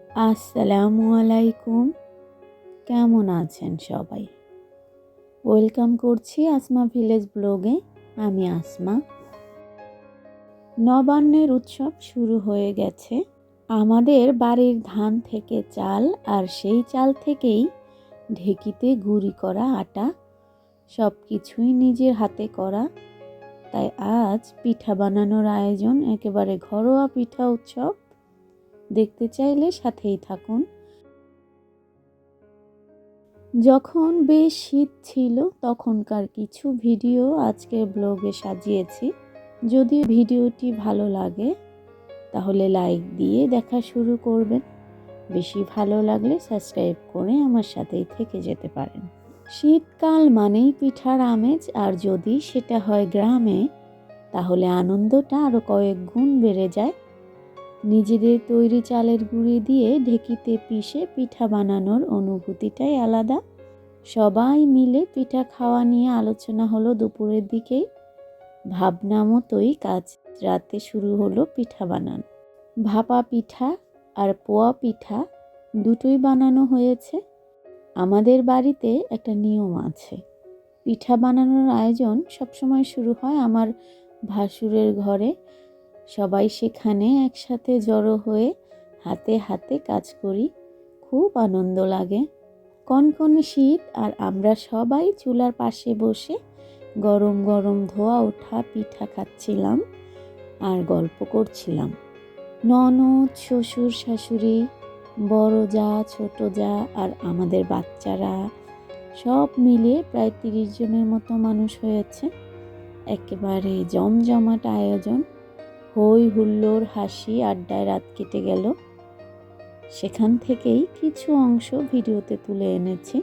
আসসালামু আলাইকুম। কেমন আছেন সবাই? ওয়েলকাম করছি আসমা ভিলেজ ব্লগে। আমি আসমা। নবান্নের উৎসব শুরু হয়ে গেছে। আমাদের বাড়ির ধান থেকে চাল, আর সেই চাল থেকেই ঢেঁকিতে গুঁড়ি করা আটা, সব কিছুই নিজের হাতে করা। তাই আজ পিঠা বানানোর আয়োজন, একেবারে ঘরোয়া পিঠা উৎসব। দেখতে চাইলে সাথেই থাকুন। যখন বেশ শীত ছিল তখনকার কিছু ভিডিও আজকের ব্লগে সাজিয়েছি। যদি ভিডিওটি ভালো লাগে তাহলে লাইক দিয়ে দেখা শুরু করবেন। বেশি ভালো লাগলে সাবস্ক্রাইব করে আমার সাথেই থেকে যেতে পারেন। শীতকাল মানেই পিঠার আমেজ, আর যদি সেটা হয় গ্রামে তাহলে আনন্দটা আরও কয়েক গুণ বেড়ে যায়। নিজেদের তৈরি চালের গুঁড়ি দিয়ে ঢেঁকিতে পিষে পিঠা বানানোর অনুভূতিটাই আলাদা। সবাই মিলে পিঠা খাওয়া নিয়ে আলোচনা হলো দুপুরের দিকেই। ভাবনা মতোই কাজ রাতে শুরু হলো পিঠা বানানো। ভাপা পিঠা আর পোয়া পিঠা দুটোই বানানো হয়েছে। আমাদের বাড়িতে একটা নিয়ম আছে, পিঠা বানানোর আয়োজন সবসময় শুরু হয় আমার ভাসুরের ঘরে। সবাই সেখানে একসাথে জড়ো হয়ে হাতে হাতে কাজ করি। খুব আনন্দ লাগে। কনকনে শীত, আর আমরা সবাই চুলার পাশে বসে গরম গরম ধোয়া ওঠা পিঠা খাচ্ছিলাম আর গল্প করছিলাম। ননদ, শ্বশুর শাশুড়ি, বড় যা, ছোট যা, আর আমাদের বাচ্চারা সব মিলে প্রায় 30 জনের মতো মানুষ হয়েছে। একেবারে জমজমাট আয়োজন। হই হুল্লোড়, হাসি আড্ডায় রাত কেটে গেল। সেখান থেকেই কিছু অংশ ভিডিওতে তুলে এনেছি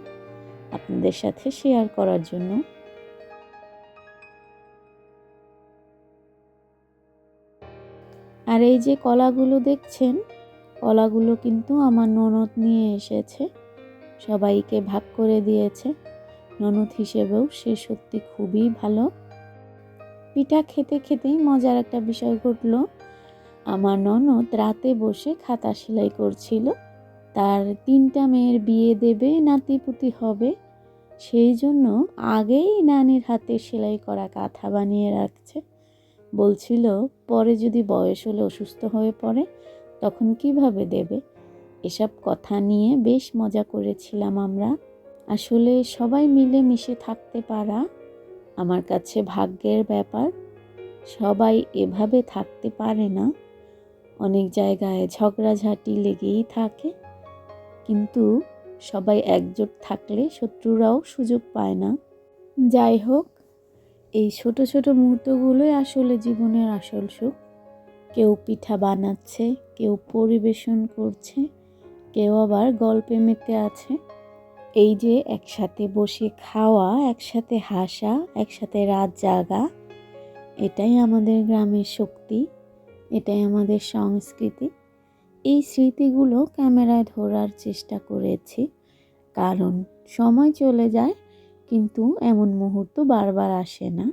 আপনাদের সাথে শেয়ার করার জন্য। আর এই যে কলাগুলো দেখছেন, কলাগুলো কিন্তু আমার ননদ নিয়ে এসেছে, সবাইকে ভাগ করে দিয়েছে। ননদ হিসেবেও সে সত্যি খুবই ভালো। পিঠা খেতে খেতেই মজার একটা বিষয় ঘটলো। আমার ননদ রাতে বসে খাতা সেলাই করছিল। তার 3টা মেয়ের বিয়ে দেবে, নাতিপুতি হবে, সেই জন্য আগেই নানির হাতে সেলাই করা কাঁথা বানিয়ে রাখছে। বলছিল পরে যদি বয়স হলে অসুস্থ হয়ে পড়ে তখন কিভাবে দেবে। এসব কথা নিয়ে বেশ মজা করেছিলাম আমরা। আসলে সবাই মিলে মিশে থাকতে পারা আমার কাছে ভাগ্যের ব্যাপার। সবাই এভাবে থাকতে পারে না। অনেক জায়গায় ঝগড়াঝাটি লেগেই থাকে, কিন্তু সবাই একজোট থাকলে শত্রুরাও সুযোগ পায় না। যাই হোক, এই ছোট ছোট মুহূর্তগুলোই আসলে জীবনের আসল সুখ। কেউ পিঠা বানাচ্ছে, কেউ পরিবেশন করছে, কেউ আবার গল্পে মেতে আছে। এই যে একসাথে বসে খাওয়া, একসাথে হাসা, একসাথে রাত জাগা, এটাই আমাদের গ্রামের শক্তি, এটাই আমাদের সংস্কৃতি। এই স্মৃতিগুলো ক্যামেরায় ধরার চেষ্টা করেছি, কারণ সময় চলে যায় কিন্তু এমন মুহূর্ত বারবার আসে না।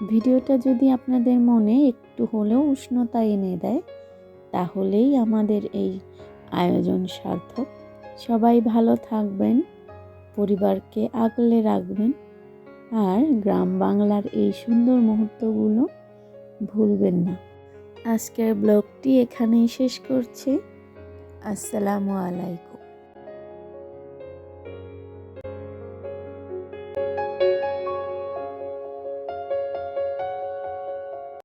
ভিডিওটা যদি আপনাদের মনে একটু হলেও উষ্ণতা এনে দেয় তাহলেই আমাদের এই আয়োজন সার্থক। সবাই ভালো থাকবেন, পরিবারকে আগলে রাখবেন, আর গ্রাম বাংলার এই সুন্দর মুহূর্তগুলো ভুলবেন না। আজকের ব্লগটি এখানেই শেষ করছি। আসসালামু আলাইকুম।